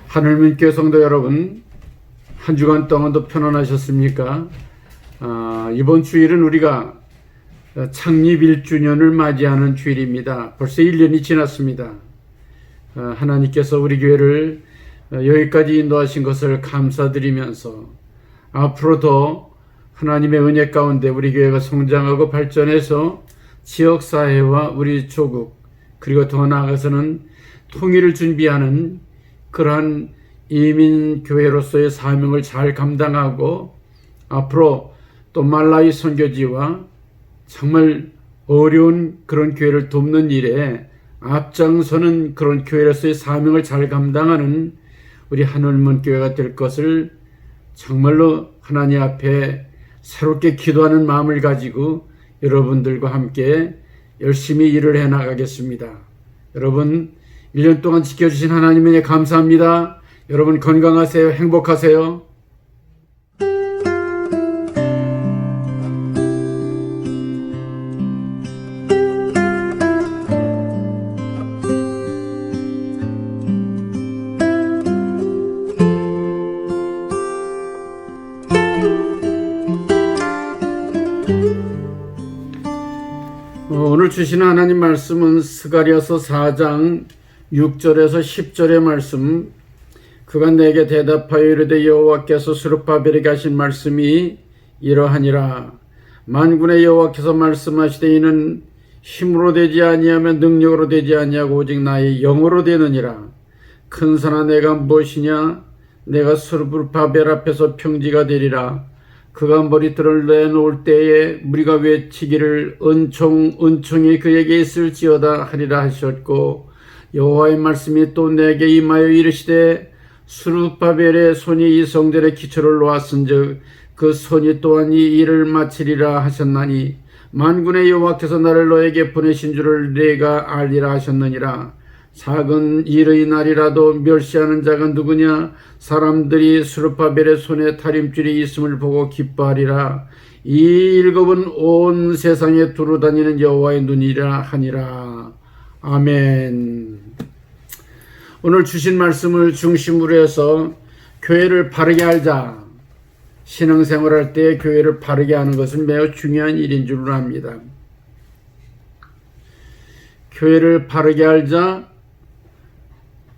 하늘문교회 성도 여러분, 한 주간 동안도 편안하셨습니까? 이번 주일은 우리가 창립 1주년을 맞이하는 주일입니다. 벌써 1년이 지났습니다. 하나님께서 우리 교회를 여기까지 인도하신 것을 감사드리면서 앞으로도 하나님의 은혜 가운데 우리 교회가 성장하고 발전해서 지역사회와 우리 조국, 그리고 더 나아가서는 통일을 준비하는 그러한 이민교회로서의 사명을 잘 감당하고 앞으로 또 말라위 선교지와 정말 어려운 그런 교회를 돕는 일에 앞장서는 그런 교회로서의 사명을 잘 감당하는 우리 하늘문교회가 될 것을 정말로 하나님 앞에 새롭게 기도하는 마음을 가지고 여러분들과 함께 열심히 일을 해나가겠습니다. 여러분 1년 동안 지켜주신 하나님에게 감사합니다. 여러분 건강하세요. 행복하세요. 오늘 주시는 하나님 말씀은 스가랴서 4장 6절에서 10절의 말씀. 그가 내게 대답하여 이르되 여호와께서 스룹바벨에게 하신 말씀이 이러하니라. 만군의 여호와께서 말씀하시되 이는 힘으로 되지 아니하며 능력으로 되지 아니하고 오직 나의 영으로 되느니라. 큰 산아 내가 무엇이냐? 내가 스룹바벨 앞에서 평지가 되리라. 그가 머리털을 내놓을 때에 무리가 외치기를 은총이 그에게 있을지어다 하리라 하셨고, 여호와의 말씀이 또 내게 임하여 이르시되 스룹바벨의 손이 이 성전의 기초를 놓았은즉 그 손이 또한 이 일을 마치리라 하셨나니 만군의 여호와께서 나를 너에게 보내신 줄을 내가 알리라 하셨느니라. 작은 일의 날이라도 멸시하는 자가 누구냐? 사람들이 스룹바벨의 손에 다림줄이 있음을 보고 기뻐하리라. 이 일곱은 온 세상에 두루 다니는 여호와의 눈이라 하니라. 아멘. 오늘 주신 말씀을 중심으로 해서 교회를 바르게 알자. 신앙생활할 때 교회를 바르게 하는 것은 매우 중요한 일인 줄 압니다. 교회를 바르게 알자.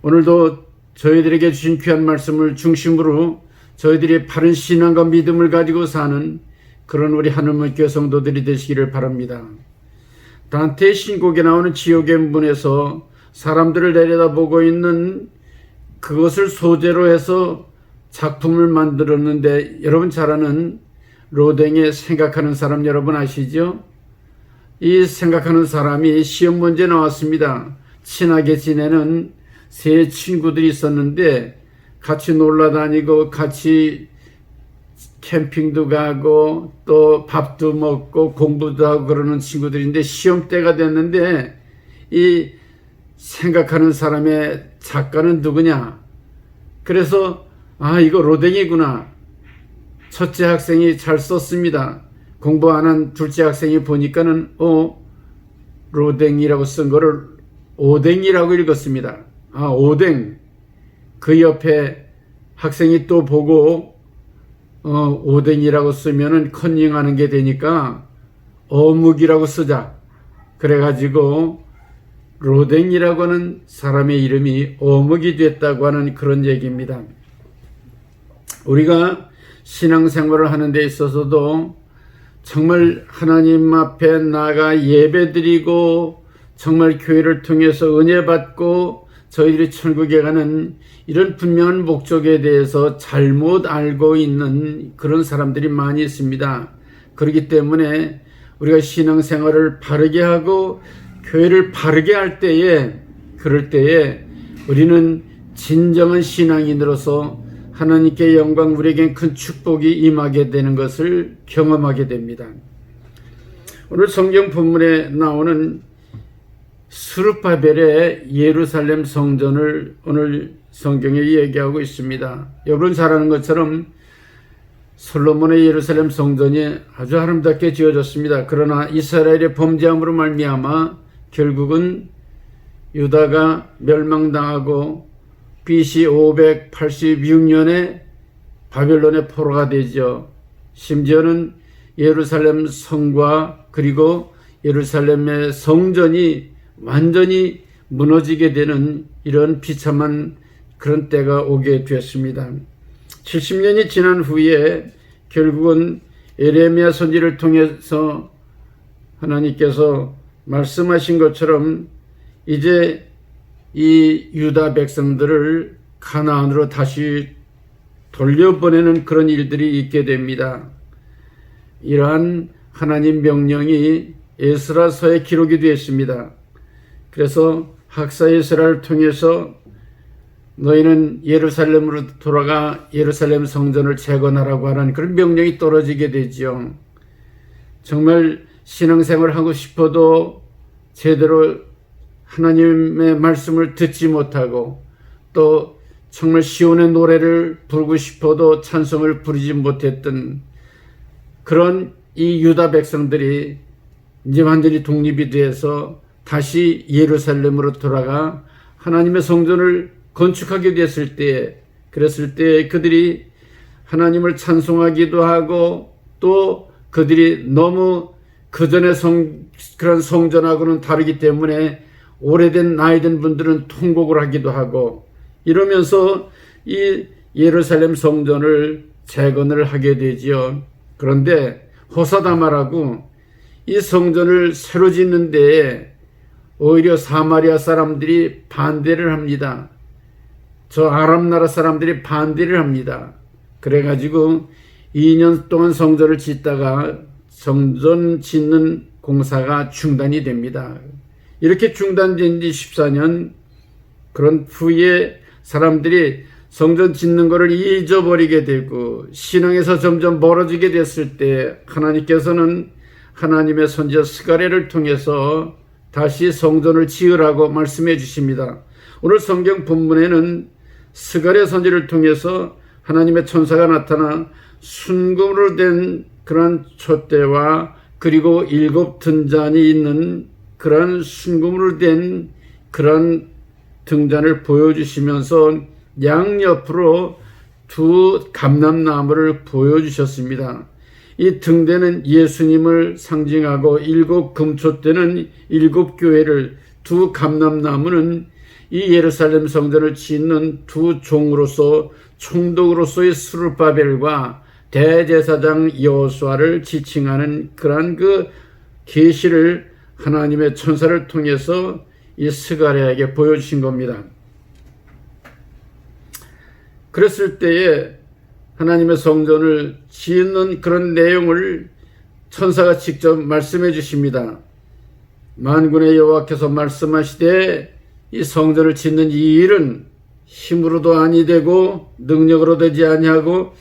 오늘도 저희들에게 주신 귀한 말씀을 중심으로 저희들이 바른 신앙과 믿음을 가지고 사는 그런 우리 하늘문교회 성도들이 되시기를 바랍니다. 단테의 신곡에 나오는 지옥의 문에서 사람들을 내려다보고 있는 그것을 소재로 해서 작품을 만들었는데, 여러분 잘 아는 로댕의 생각하는 사람 여러분 아시죠? 이 생각하는 사람이 시험 문제 나왔습니다. 친하게 지내는 세 친구들이 있었는데 같이 놀러 다니고 같이 캠핑도 가고 또 밥도 먹고 공부도 하고 그러는 친구들인데, 시험 때가 됐는데 이 생각하는 사람의 작가는 누구냐? 그래서 이거 로댕이구나. 첫째 학생이 잘 썼습니다. 공부 안 한 둘째 학생이 보니까는 로댕이라고 쓴 거를 오댕이라고 읽었습니다. 오댕. 그 옆에 학생이 또 보고 오댕이라고 쓰면은 컨닝하는 게 되니까 어묵이라고 쓰자. 그래가지고 로댕이라고 하는 사람의 이름이 어묵이 됐다고 하는 그런 얘기입니다. 우리가 신앙생활을 하는 데 있어서도 정말 하나님 앞에 나가 예배드리고 정말 교회를 통해서 은혜 받고 저희들이 천국에 가는 이런 분명한 목적에 대해서 잘못 알고 있는 그런 사람들이 많이 있습니다. 그렇기 때문에 우리가 신앙생활을 바르게 하고 교회를 바르게 할 때에, 그럴 때에 우리는 진정한 신앙인으로서 하나님께 영광, 우리에겐 큰 축복이 임하게 되는 것을 경험하게 됩니다. 오늘 성경 본문에 나오는 스룹바벨의 예루살렘 성전을 오늘 성경에 얘기하고 있습니다. 여러분 잘 아는 것처럼 솔로몬의 예루살렘 성전이 아주 아름답게 지어졌습니다. 그러나 이스라엘의 범죄함으로 말미암아 결국은 유다가 멸망당하고 BC 586년에 바벨론의 포로가 되죠. 심지어는 예루살렘 성과 그리고 예루살렘의 성전이 완전히 무너지게 되는 이런 비참한 그런 때가 오게 되었습니다. 70년이 지난 후에 결국은 예레미야 선지를 통해서 하나님께서 말씀하신 것처럼 이제 이 유다 백성들을 가나안으로 다시 돌려보내는 그런 일들이 있게 됩니다. 이러한 하나님 명령이 에스라서에 기록이 되었습니다. 그래서 학사 에스라를 통해서 너희는 예루살렘으로 돌아가 예루살렘 성전을 재건하라고 하는 그런 명령이 떨어지게 되죠. 정말 신앙생활을 하고 싶어도 제대로 하나님의 말씀을 듣지 못하고 또 정말 시온의 노래를 부르고 싶어도 찬송을 부르지 못했던 그런 이 유다 백성들이 이제 완전히 독립이 돼서 다시 예루살렘으로 돌아가 하나님의 성전을 건축하게 됐을 때, 그랬을 때 그들이 하나님을 찬송하기도 하고 또 그들이 너무 그전의 그런 성전하고는 다르기 때문에 오래된 나이든 분들은 통곡을 하기도 하고 이러면서 이 예루살렘 성전을 재건을 하게 되지요. 그런데 호사다마라고 이 성전을 새로 짓는 데에 오히려 사마리아 사람들이 반대를 합니다. 저 아람 나라 사람들이 반대를 합니다. 그래가지고 2년 동안 성전을 짓다가 성전 짓는 공사가 중단이 됩니다. 이렇게 중단된 지 14년 그런 후에 사람들이 성전 짓는 것을 잊어버리게 되고 신앙에서 점점 멀어지게 됐을 때 하나님께서는 하나님의 선지자 스가랴를 통해서 다시 성전을 지으라고 말씀해 주십니다. 오늘 성경 본문에는 스가랴 선지를 통해서 하나님의 천사가 나타나 순금으로 된 그런 촛대와 그리고 7 등잔이 있는 그런 순금으로 된 그런 등잔을 보여주시면서 양옆으로 2 감람나무를 보여주셨습니다. 이 등대는 예수님을 상징하고 7 금촛대는 7 교회를, 2 감람나무는 이 예루살렘 성전을 짓는 2 종으로서 총독으로서의 스룹바벨과 대제사장 여호수아를 지칭하는 그러한 그 계시를 하나님의 천사를 통해서 이 스가랴에게 보여주신 겁니다. 그랬을 때에 하나님의 성전을 짓는 그런 내용을 천사가 직접 말씀해 주십니다. 만군의 여호와께서 말씀하시되 이 성전을 짓는 이 일은 힘으로도 아니 되고 능력으로 되지 아니하고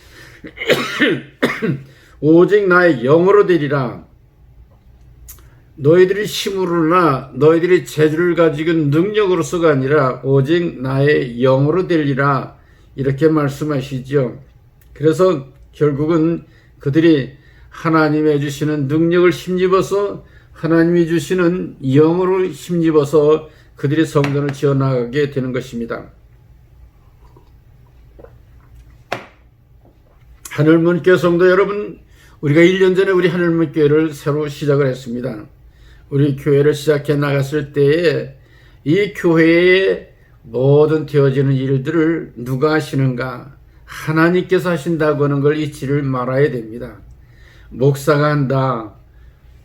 오직 나의 영으로 되리라. 너희들이 힘으로나 너희들이 재주를 가지고 능력으로서가 아니라 오직 나의 영으로 되리라. 이렇게 말씀하시죠. 그래서 결국은 그들이 하나님이 주시는 능력을 힘입어서 하나님이 주시는 영으로 힘입어서 그들이 성전을 지어나가게 되는 것입니다. 하늘문교회 성도 여러분, 우리가 1년 전에 우리 하늘문교회를 새로 시작을 했습니다. 우리 교회를 시작해 나갔을 때에 이 교회에 모든 되어지는 일들을 누가 하시는가? 하나님께서 하신다고 하는 걸 잊지를 말아야 됩니다. 목사가 한다.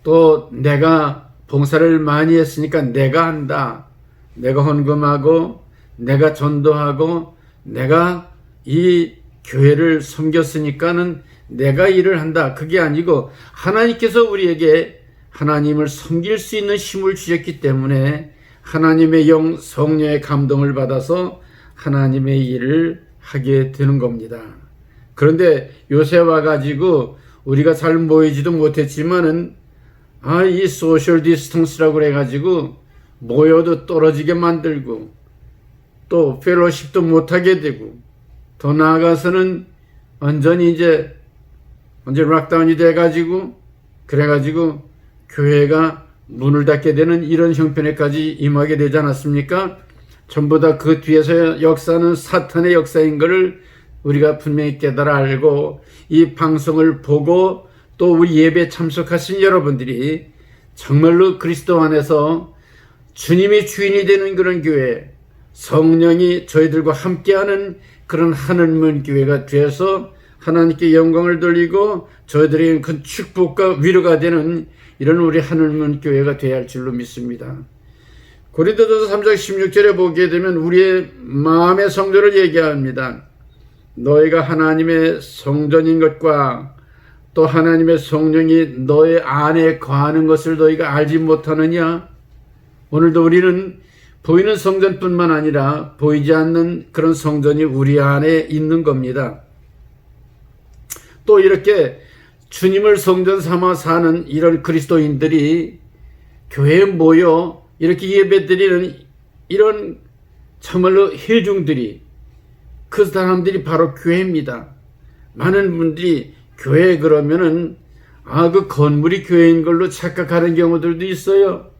또 내가 봉사를 많이 했으니까 내가 한다. 내가 헌금하고 내가 전도하고 내가 이 교회를 섬겼으니까는 내가 일을 한다. 그게 아니고 하나님께서 우리에게 하나님을 섬길 수 있는 힘을 주셨기 때문에 하나님의 영 성령의 감동을 받아서 하나님의 일을 하게 되는 겁니다. 그런데 요새 와가지고 우리가 잘 모이지도 못했지만은 이 소셜 디스턴스라고 그래가지고 모여도 떨어지게 만들고 또 펠로십도 못하게 되고 더 나아가서는 완전히 이제 락다운이 돼가지고 그래가지고 교회가 문을 닫게 되는 이런 형편에까지 임하게 되지 않았습니까? 전부 다 그 뒤에서 역사는 사탄의 역사인 것을 우리가 분명히 깨달아 알고, 이 방송을 보고 또 우리 예배에 참석하신 여러분들이 정말로 그리스도 안에서 주님이 주인이 되는 그런 교회, 성령이 저희들과 함께하는 그런 하늘문 교회가 되어서 하나님께 영광을 돌리고 저희들에게 큰 축복과 위로가 되는 이런 우리 하늘문 교회가 되어야 할 줄로 믿습니다. 고린도전서 3장 16절에 보게 되면 우리의 마음의 성전을 얘기합니다. 너희가 하나님의 성전인 것과 또 하나님의 성령이 너의 안에 거하는 것을 너희가 알지 못하느냐? 오늘도 우리는 보이는 성전뿐만 아니라 보이지 않는 그런 성전이 우리 안에 있는 겁니다. 또 이렇게 주님을 성전 삼아 사는 이런 그리스도인들이 교회에 모여 이렇게 예배드리는 이런 정말로 회중들이, 그 사람들이 바로 교회입니다. 많은 분들이 교회 그러면은 그 건물이 교회인 걸로 착각하는 경우들도 있어요.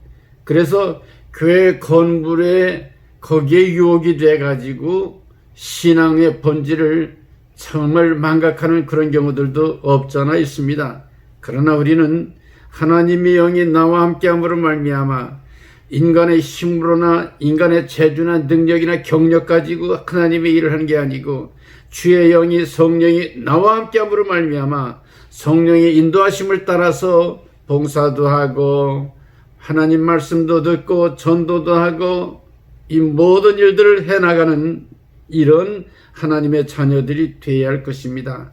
그래서 교회 건물에 거기에 유혹이 돼 가지고 신앙의 본질을 정말 망각하는 그런 경우들도 없잖아 있습니다. 그러나 우리는 하나님의 영이 나와 함께함으로 말미암아 인간의 힘으로나 인간의 재주나 능력이나 경력 가지고 하나님의 일을 하는 게 아니고 주의 영이, 성령이 나와 함께함으로 말미암아 성령의 인도하심을 따라서 봉사도 하고 하나님 말씀도 듣고 전도도 하고 이 모든 일들을 해나가는 이런 하나님의 자녀들이 되어야 할 것입니다.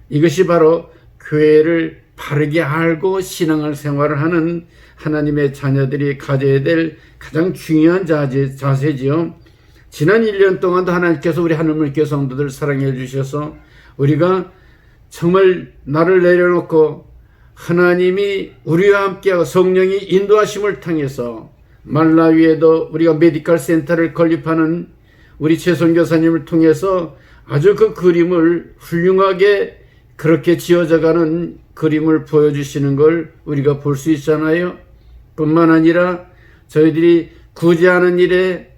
이것이 바로 교회를 바르게 알고 신앙을 생활을 하는 하나님의 자녀들이 가져야 될 가장 중요한 자세지요. 지난 1년 동안도 하나님께서 우리 하늘문교회 성도들 사랑해 주셔서 우리가 정말 나를 내려놓고 하나님이 우리와 함께하고 성령이 인도하심을 통해서 말라위에도 우리가 메디컬 센터를 건립하는 우리 최선교사님을 통해서 아주 그 그림을 훌륭하게 그렇게 지어져가는 그림을 보여주시는 걸 우리가 볼 수 있잖아요. 뿐만 아니라 저희들이 구제하는 일에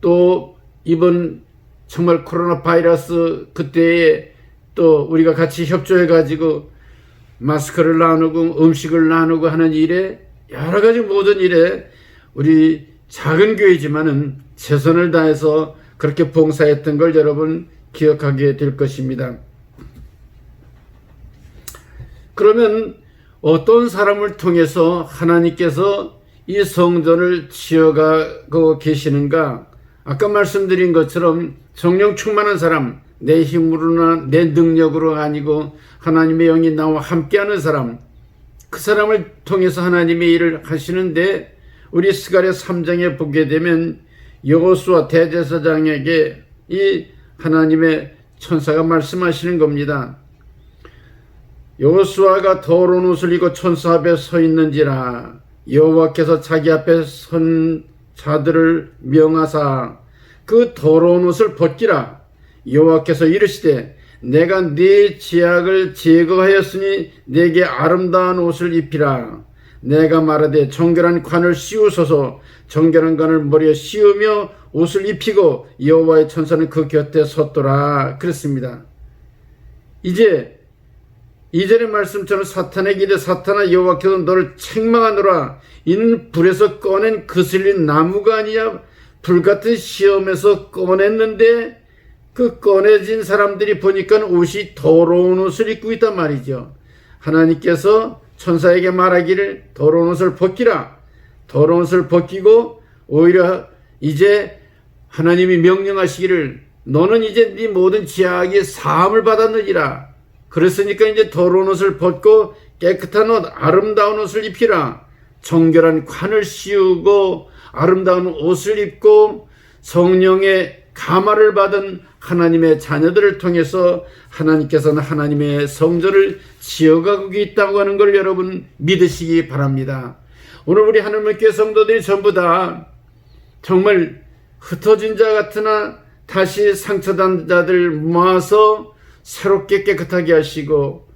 또 이번 정말 코로나 바이러스 그때에 또 우리가 같이 협조해 가지고 마스크를 나누고 음식을 나누고 하는 일에 여러 가지 모든 일에 우리 작은 교회지만은 최선을 다해서 그렇게 봉사했던 걸 여러분 기억하게 될 것입니다. 그러면 어떤 사람을 통해서 하나님께서 이 성전을 지어가고 계시는가? 아까 말씀드린 것처럼 성령 충만한 사람, 내 힘으로나 내 능력으로 아니고 하나님의 영이 나와 함께하는 사람, 그 사람을 통해서 하나님의 일을 하시는데 우리 스가랴 3장에 보게 되면 여호수아 대제사장에게 이 하나님의 천사가 말씀하시는 겁니다. 여호수아가 더러운 옷을 입고 천사 앞에 서 있는지라 여호와께서 자기 앞에 선 자들을 명하사 그 더러운 옷을 벗기라. 여호와께서 이르시되 내가 네 죄악을 제거하였으니 내게 아름다운 옷을 입히라. 내가 말하되 정결한 관을 씌우소서. 정결한 관을 머리에 씌우며 옷을 입히고 여호와의 천사는 그 곁에 섰더라. 그랬습니다. 이제 이전의 말씀처럼 사탄에게 이르되 사탄아 여호와께서 너를 책망하노라. 이는 불에서 꺼낸 그슬린 나무가 아니냐. 불같은 시험에서 꺼냈는데 그 꺼내진 사람들이 보니까 옷이 더러운 옷을 입고 있단 말이죠. 하나님께서 천사에게 말하기를 더러운 옷을 벗기라. 더러운 옷을 벗기고 오히려 이제 하나님이 명령하시기를 너는 이제 네 모든 죄악이 사함을 받았느니라. 그랬으니까 이제 더러운 옷을 벗고 깨끗한 옷, 아름다운 옷을 입히라. 정결한 관을 씌우고 아름다운 옷을 입고 성령의 감화를 받은 하나님의 자녀들을 통해서 하나님께서는 하나님의 성전을 지어가고 있다고 하는 걸 여러분 믿으시기 바랍니다. 오늘 우리 하늘문교회 성도들이 전부 다 정말 흩어진 자 같으나 다시 상처단 자들 모아서 새롭게 깨끗하게 하시고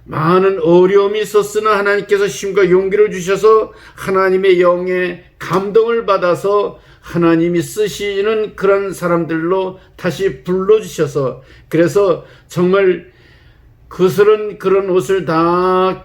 많은 어려움이 있었으나 하나님께서 힘과 용기를 주셔서 하나님의 영의 감동을 받아서 하나님이 쓰시는 그런 사람들로 다시 불러주셔서, 그래서 정말 그스런 그런 옷을 다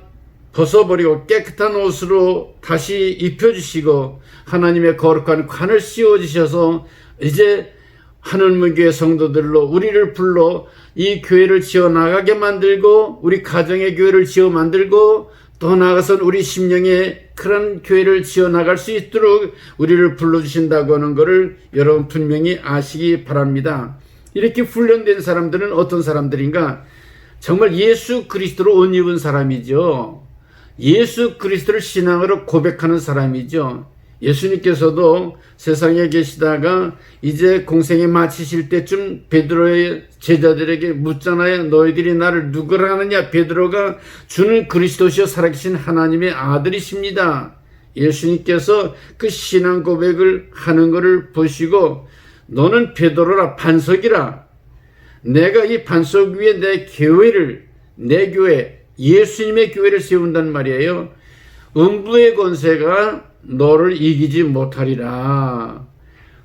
벗어버리고 깨끗한 옷으로 다시 입혀주시고 하나님의 거룩한 관을 씌워주셔서 이제 하늘문교회 성도들로 우리를 불러 이 교회를 지어나가게 만들고 우리 가정의 교회를 지어 만들고 또 나아가서는 우리 심령의 그런 교회를 지어나갈 수 있도록 우리를 불러주신다고 하는 것을 여러분 분명히 아시기 바랍니다. 이렇게 훈련된 사람들은 어떤 사람들인가? 정말 예수 그리스도로 옷 입은 사람이죠. 예수 그리스도를 신앙으로 고백하는 사람이죠. 예수님께서도 세상에 계시다가 이제 공생에 마치실 때쯤 베드로의 제자들에게 묻잖아요. 너희들이 나를 누구라 하느냐? 베드로가 주는 그리스도시요 살아계신 하나님의 아들이십니다. 예수님께서 그 신앙 고백을 하는 것을 보시고 너는 베드로라, 반석이라. 내가 이 반석 위에 내 교회를, 내 교회, 예수님의 교회를 세운단 말이에요. 음부의 권세가 너를 이기지 못하리라.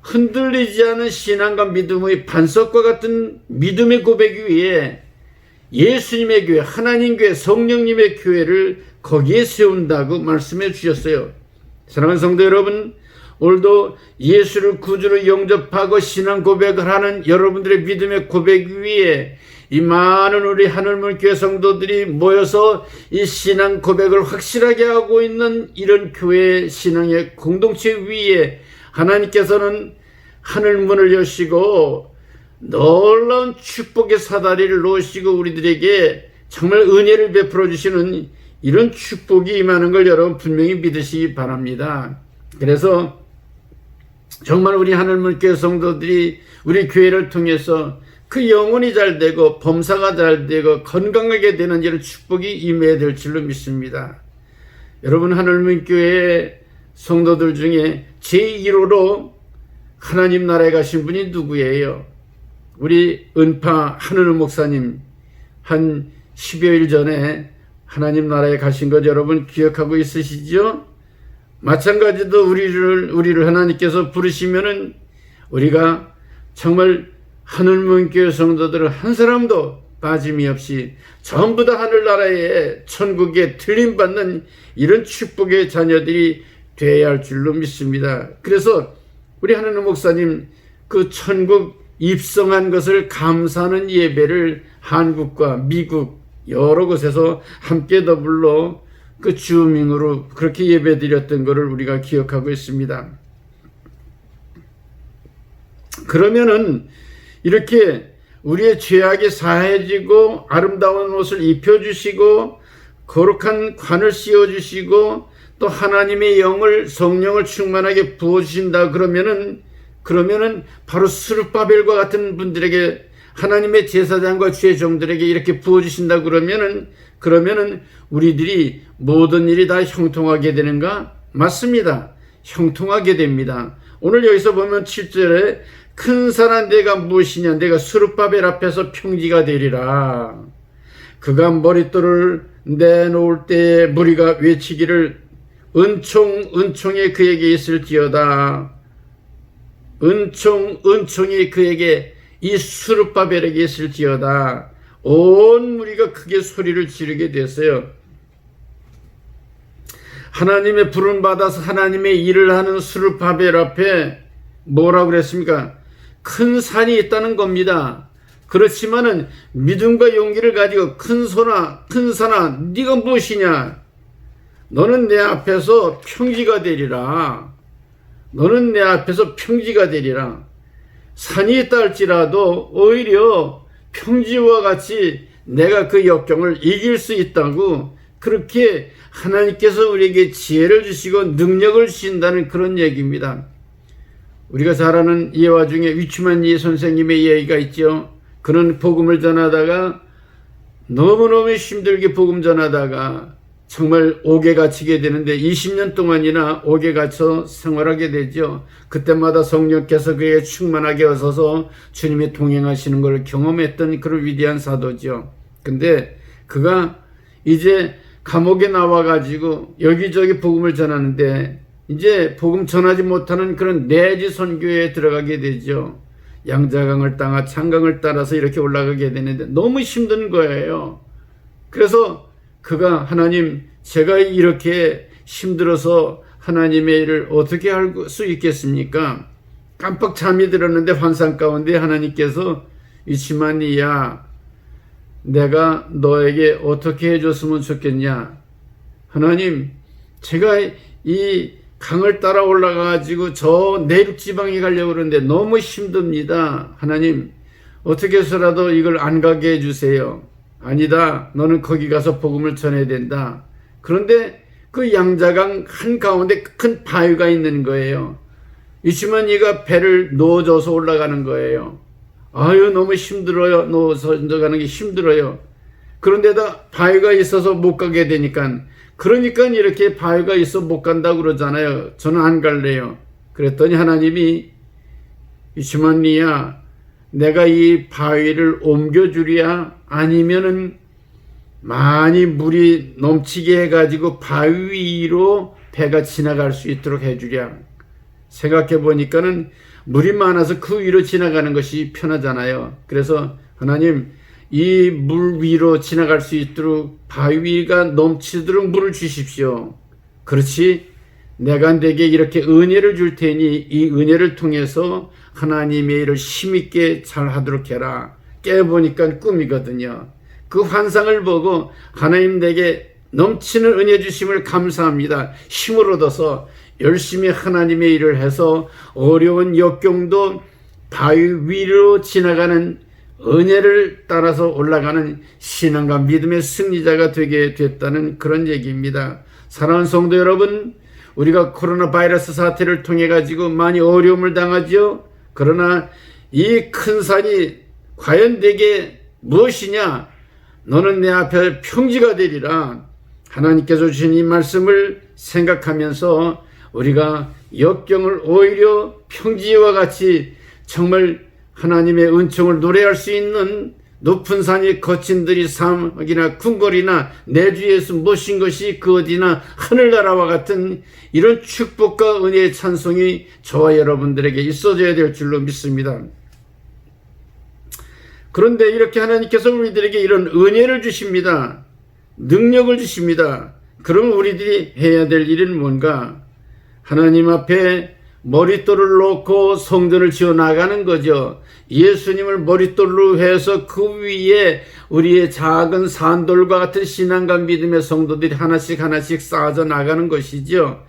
흔들리지 않은 신앙과 믿음의 반석과 같은 믿음의 고백 위에 예수님의 교회, 하나님 교회, 성령님의 교회를 거기에 세운다고 말씀해 주셨어요. 사랑하는 성도 여러분, 오늘도 예수를 구주로 영접하고 신앙 고백을 하는 여러분들의 믿음의 고백 위에 이 많은 우리 하늘문 교회 성도들이 모여서 이 신앙 고백을 확실하게 하고 있는 이런 교회 신앙의 공동체 위에 하나님께서는 하늘문을 여시고 놀라운 축복의 사다리를 놓으시고 우리들에게 정말 은혜를 베풀어 주시는 이런 축복이 임하는 걸 여러분 분명히 믿으시기 바랍니다. 그래서 정말 우리 하늘문 교회 성도들이 우리 교회를 통해서 그 영혼이 잘 되고 범사가 잘 되고 건강하게 되는 이런 축복이 임해야 될 줄로 믿습니다. 여러분 하늘문 교회 성도들 중에 제1호로 하나님 나라에 가신 분이 누구예요? 우리 은파 한은우 목사님 한 10여일 전에 하나님 나라에 가신 것 여러분 기억하고 있으시죠? 마찬가지로 우리를 하나님께서 부르시면은 우리가 정말 하늘문 교회 성도들은 한 사람도 빠짐이 없이 전부 다 하늘나라의 천국에 들림받는 이런 축복의 자녀들이 되어야 할 줄로 믿습니다. 그래서 우리 하늘문 목사님 그 천국 입성한 것을 감사하는 예배를 한국과 미국 여러 곳에서 함께 더불어 그 주밍으로 그렇게 예배드렸던 것을 우리가 기억하고 있습니다. 그러면은 이렇게 우리의 죄악이 사해지고 아름다운 옷을 입혀주시고 거룩한 관을 씌워주시고 또 하나님의 영을 성령을 충만하게 부어주신다 그러면은 바로 스룹바벨과 같은 분들에게 하나님의 제사장과 주의 종들에게 이렇게 부어주신다 그러면은 우리들이 모든 일이 다 형통하게 되는가? 맞습니다. 형통하게 됩니다. 오늘 여기서 보면 7절에 큰 산한 내가 무엇이냐? 내가 스룹바벨 앞에서 평지가 되리라. 그가 머릿돌을 내놓을 때에 무리가 외치기를 은총이 그에게 있을지어다. 은총이 그에게 이 스룹바벨에게 있을지어다. 온 무리가 크게 소리를 지르게 됐어요. 하나님의 부름 받아서 하나님의 일을 하는 스룹바벨 앞에 뭐라고 그랬습니까? 큰 산이 있다는 겁니다. 그렇지만은 믿음과 용기를 가지고 큰 산아 네가 무엇이냐? 너는 내 앞에서 평지가 되리라. 너는 내 앞에서 평지가 되리라. 산이 있다 할지라도 오히려 평지와 같이 내가 그 역경을 이길 수 있다고 그렇게 하나님께서 우리에게 지혜를 주시고 능력을 주신다는 그런 얘기입니다. 우리가 잘 아는 예화 중에 위추만 예 선생님의 얘기가 있죠. 그는 복음을 전하다가 너무너무 힘들게 복음 전하다가 정말 옥에 갇히게 되는데 20년 동안이나 옥에 갇혀 생활하게 되죠. 그때마다 성령께서 그에게 충만하게 하셔서 주님이 동행하시는 것을 경험했던 그런 위대한 사도죠. 근데 그가 이제 감옥에 나와가지고 여기저기 복음을 전하는데 이제 복음 전하지 못하는 그런 내지 선교에 들어가게 되죠. 양자강을 따라 창강을 따라서 이렇게 올라가게 되는데 너무 힘든 거예요. 그래서 그가 하나님, 제가 이렇게 힘들어서 하나님의 일을 어떻게 할 수 있겠습니까? 깜빡 잠이 들었는데 환상 가운데 하나님께서 이시만이야, 내가 너에게 어떻게 해줬으면 좋겠냐? 하나님, 제가 이 강을 따라 올라가가지고 저 내륙 지방에 가려고 그러는데 너무 힘듭니다. 하나님, 어떻게 해서라도 이걸 안 가게 해주세요. 아니다, 너는 거기 가서 복음을 전해야 된다. 그런데 그 양자강 한가운데 큰 바위가 있는 거예요. 이시만이가 배를 놓아줘서 올라가는 거예요. 아유, 너무 힘들어요. 놓아서 가는 게 힘들어요. 그런데다 바위가 있어서 못 가게 되니까, 그러니까 이렇게 바위가 있어 못 간다고 그러잖아요. 저는 안 갈래요. 그랬더니 하나님이 이시만이야, 내가 이 바위를 옮겨주랴, 아니면은 많이 물이 넘치게 해가지고 바위 위로 배가 지나갈 수 있도록 해주랴. 생각해 보니까는 물이 많아서 그 위로 지나가는 것이 편하잖아요. 그래서 하나님, 이 물 위로 지나갈 수 있도록 바위가 넘치도록 물을 주십시오. 그렇지, 내가 내게 이렇게 은혜를 줄 테니 이 은혜를 통해서 하나님의 일을 힘있게 잘 하도록 해라. 깨보니까 꿈이거든요. 그 환상을 보고 하나님, 내게 넘치는 은혜 주심을 감사합니다. 힘을 얻어서 열심히 하나님의 일을 해서 어려운 역경도 바위 위로 지나가는 은혜를 따라서 올라가는 신앙과 믿음의 승리자가 되게 됐다는 그런 얘기입니다. 사랑하는 성도 여러분, 우리가 코로나 바이러스 사태를 통해 가지고 많이 어려움을 당하죠. 그러나 이 큰 산이 과연 내게 무엇이냐? 너는 내 앞에 평지가 되리라. 하나님께서 주신 이 말씀을 생각하면서 우리가 역경을 오히려 평지와 같이 정말 하나님의 은총을 노래할 수 있는 높은 산이 거친 들이 사막이나 궁궐이나 내주에서 모신 것이 그 어디나 하늘나라와 같은 이런 축복과 은혜의 찬송이 저와 여러분들에게 있어져야 될 줄로 믿습니다. 그런데 이렇게 하나님께서 우리들에게 이런 은혜를 주십니다. 능력을 주십니다. 그럼 우리들이 해야 될 일은 뭔가? 하나님 앞에 머릿돌을 놓고 성전을 지어 나가는 거죠. 예수님을 머릿돌로 해서 그 위에 우리의 작은 산돌과 같은 신앙과 믿음의 성도들이 하나씩 하나씩 쌓아져 나가는 것이죠.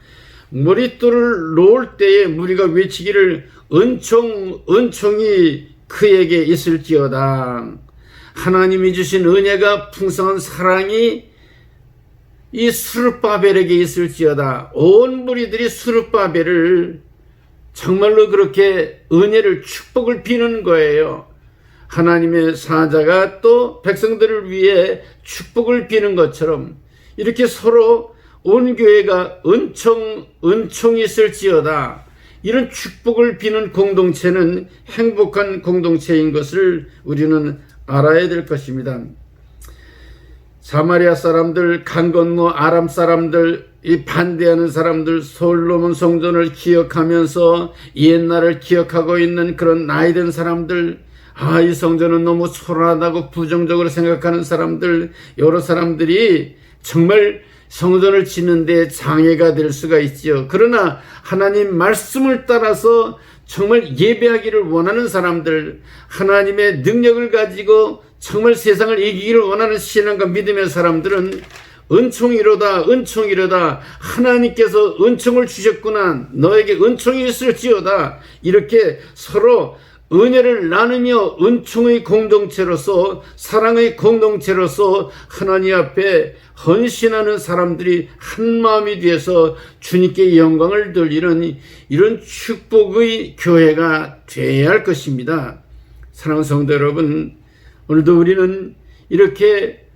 머릿돌을 놓을 때에 우리가 외치기를 은총이 그에게 있을지어다. 하나님이 주신 은혜가 풍성한 사랑이 이 수르바벨에게 있을지어다. 온 무리들이 수르바벨을 정말로 그렇게 은혜를, 축복을 비는 거예요. 하나님의 사자가 또 백성들을 위해 축복을 비는 것처럼 이렇게 서로 온 교회가 은총이 있을지어다. 이런 축복을 비는 공동체는 행복한 공동체인 것을 우리는 알아야 될 것입니다. 사마리아 사람들, 강 건너 아람 사람들, 이 반대하는 사람들, 솔로몬 성전을 기억하면서 옛날을 기억하고 있는 그런 나이든 사람들, 이 성전은 너무 초라하다고 부정적으로 생각하는 사람들, 여러 사람들이 정말 성전을 짓는데 장애가 될 수가 있지요. 그러나 하나님 말씀을 따라서 정말 예배하기를 원하는 사람들, 하나님의 능력을 가지고 정말 세상을 이기기를 원하는 신앙과 믿음의 사람들은 은총이로다. 하나님께서 은총을 주셨구나. 너에게 은총이 있을지어다. 이렇게 서로 은혜를 나누며 은총의 공동체로서, 사랑의 공동체로서 하나님 앞에 헌신하는 사람들이 한 마음이 되어서 주님께 영광을 돌리는 이런 축복의 교회가 되어야 할 것입니다. 사랑하는 성도 여러분, 오늘도 우리는 이렇게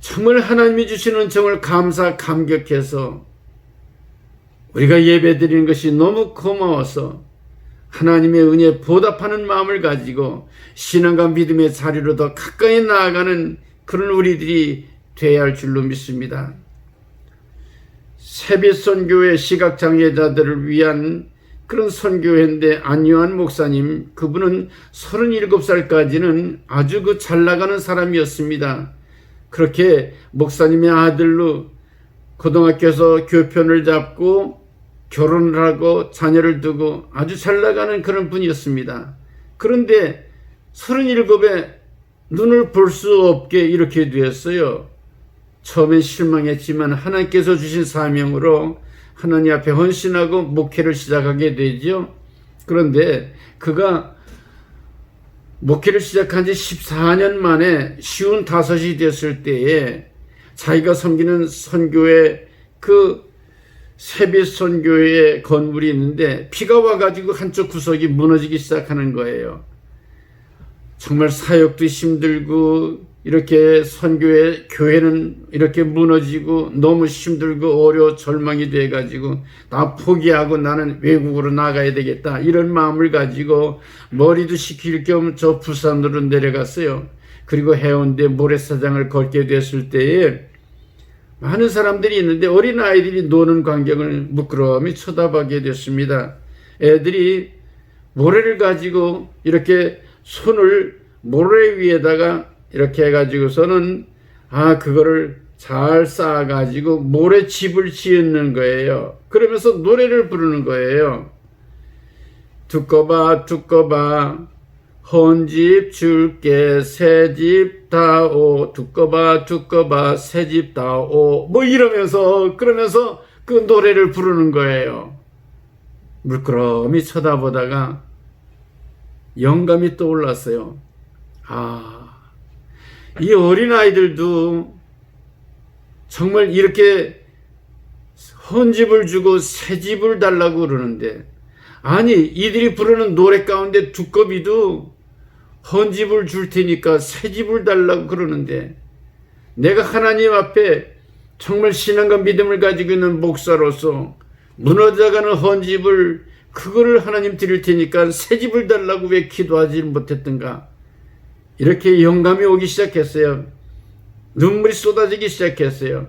정말 하나님이 주시는 은총을 감격해서 우리가 예배드리는 것이 너무 고마워서 하나님의 은혜에 보답하는 마음을 가지고 신앙과 믿음의 자리로 더 가까이 나아가는 그런 우리들이 되어야 할 줄로 믿습니다. 세빛선교회 시각장애자들을 위한 그런 선교회인데, 안요한 목사님, 그분은 37살까지는 아주 잘 나가는 사람이었습니다. 그렇게 목사님의 아들로 고등학교에서 교편을 잡고 결혼을 하고 자녀를 두고 아주 잘 나가는 그런 분이었습니다. 그런데 37에 눈을 볼 수 없게 이렇게 되었어요. 처음엔 실망했지만 하나님께서 주신 사명으로 하나님 앞에 헌신하고 목회를 시작하게 되죠. 그런데 그가 목회를 시작한 지 14년 만에 55이 됐을 때에 자기가 섬기는 선교회, 그 세빛 선교회의 건물이 있는데 비가 와가지고 한쪽 구석이 무너지기 시작하는 거예요. 정말 사역도 힘들고 이렇게 선교회, 교회는 이렇게 무너지고 너무 힘들고 어려워 절망이 돼가지고 다 포기하고 나는 외국으로 나가야 되겠다, 이런 마음을 가지고 머리도 식힐 겸 저 부산으로 내려갔어요. 그리고 해운대 모래사장을 걷게 됐을 때에 많은 사람들이 있는데 어린아이들이 노는 광경을 부끄러움이 쳐다보게 됐습니다. 애들이 모래를 가지고 이렇게 손을 모래 위에다가 이렇게 해가지고서는 그거를 잘 쌓아가지고 모래집을 지은 거예요. 그러면서 노래를 부르는 거예요. 두꺼봐 두꺼봐 헌집 줄게 새집 다오, 두꺼봐 두꺼봐 새집 다오, 뭐 이러면서 그러면서 그 노래를 부르는 거예요. 물끄러미 쳐다보다가 영감이 떠올랐어요. 이 어린아이들도 정말 이렇게 헌집을 주고 새집을 달라고 그러는데, 아니 이들이 부르는 노래 가운데 두꺼비도 헌집을 줄 테니까 새집을 달라고 그러는데, 내가 하나님 앞에 정말 신앙과 믿음을 가지고 있는 목사로서 무너져가는 헌집을, 그거를 하나님 드릴 테니까 새집을 달라고 왜 기도하지 못했던가, 이렇게 영감이 오기 시작했어요. 눈물이 쏟아지기 시작했어요.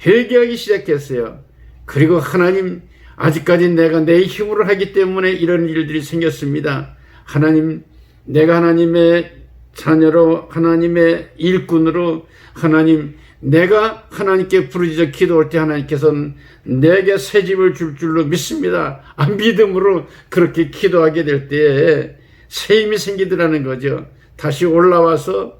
회개하기 시작했어요. 그리고 하나님, 아직까지 내가 내 힘으로 하기 때문에 이런 일들이 생겼습니다. 하나님, 내가 하나님의 자녀로, 하나님의 일꾼으로, 하나님, 내가 하나님께 부르짖어 기도할 때 하나님께서는 내게 새 집을 줄 줄로 믿습니다. 믿음으로 그렇게 기도하게 될 때에 새 힘이 생기더라는 거죠. 다시 올라와서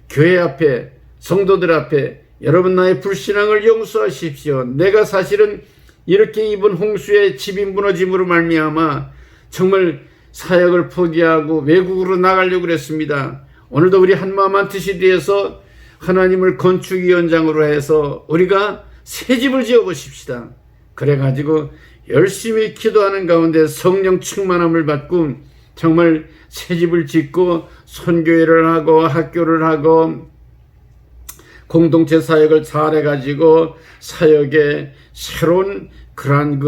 교회 앞에, 성도들 앞에, 여러분 나의 불신앙을 용서하십시오. 내가 사실은 이렇게 이번 홍수에 집이 무너짐으로 말미암아 정말 사역을 포기하고 외국으로 나가려고 그랬습니다. 오늘도 우리 한마음 한뜻이 되어서 하나님을 건축위원장으로 해서 우리가 새 집을 지어보십시다. 그래가지고 열심히 기도하는 가운데 성령 충만함을 받고 정말 새 집을 짓고 선교회를 하고 학교를 하고 공동체 사역을 잘해가지고 사역에 새로운 그러한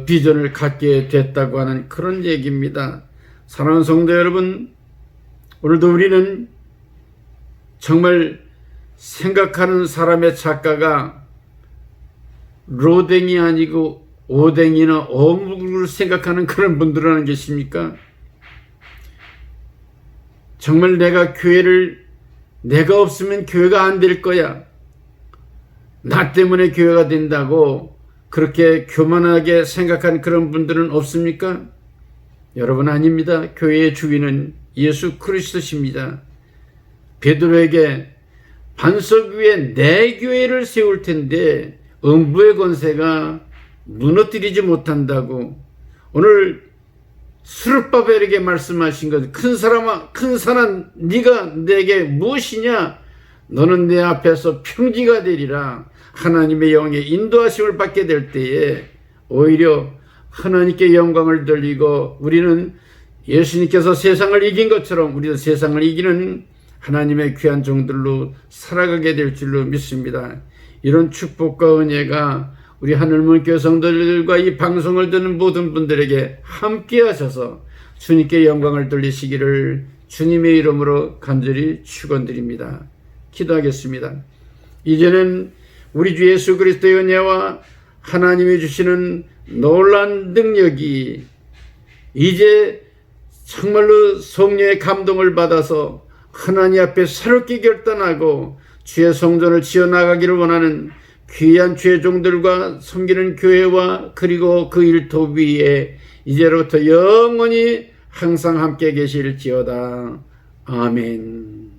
비전을 갖게 됐다고 하는 그런 얘기입니다. 사랑하는 성도 여러분, 오늘도 우리는 정말 생각하는 사람의 작가가 로댕이 아니고 오댕이나 어묵을 생각하는 그런 분들이라는 계십니까? 정말 내가 없으면 교회가 안 될 거야, 나 때문에 교회가 된다고 그렇게 교만하게 생각하는 그런 분들은 없습니까? 여러분, 아닙니다. 교회의 주인은 예수 그리스도십니다. 베드로에게 반석 위에 내 교회를 세울 텐데 음부의 권세가 무너뜨리지 못한다고 오늘 스룹바벨에게 말씀하신 것, 큰 사람아, 큰 산아, 네가 내게 무엇이냐? 너는 내 앞에서 평지가 되리라. 하나님의 영의 인도하심을 받게 될 때에 오히려 하나님께 영광을 돌리고, 우리는 예수님께서 세상을 이긴 것처럼 우리도 세상을 이기는 하나님의 귀한 종들로 살아가게 될 줄로 믿습니다. 이런 축복과 은혜가 우리 하늘문 교회 성도들과 이 방송을 듣는 모든 분들에게 함께 하셔서 주님께 영광을 돌리시기를 주님의 이름으로 간절히 축원드립니다. 기도하겠습니다. 이제는 우리 주 예수 그리스도의 은혜와 하나님이 주시는 놀라운 능력이 이제 정말로 성령의 감동을 받아서 하나님 앞에 새롭게 결단하고 주의 성전을 지어나가기를 원하는 귀한 주의 종들과 섬기는 교회와 그리고 그 일터 위에 이제로부터 영원히 항상 함께 계실지어다. 아멘.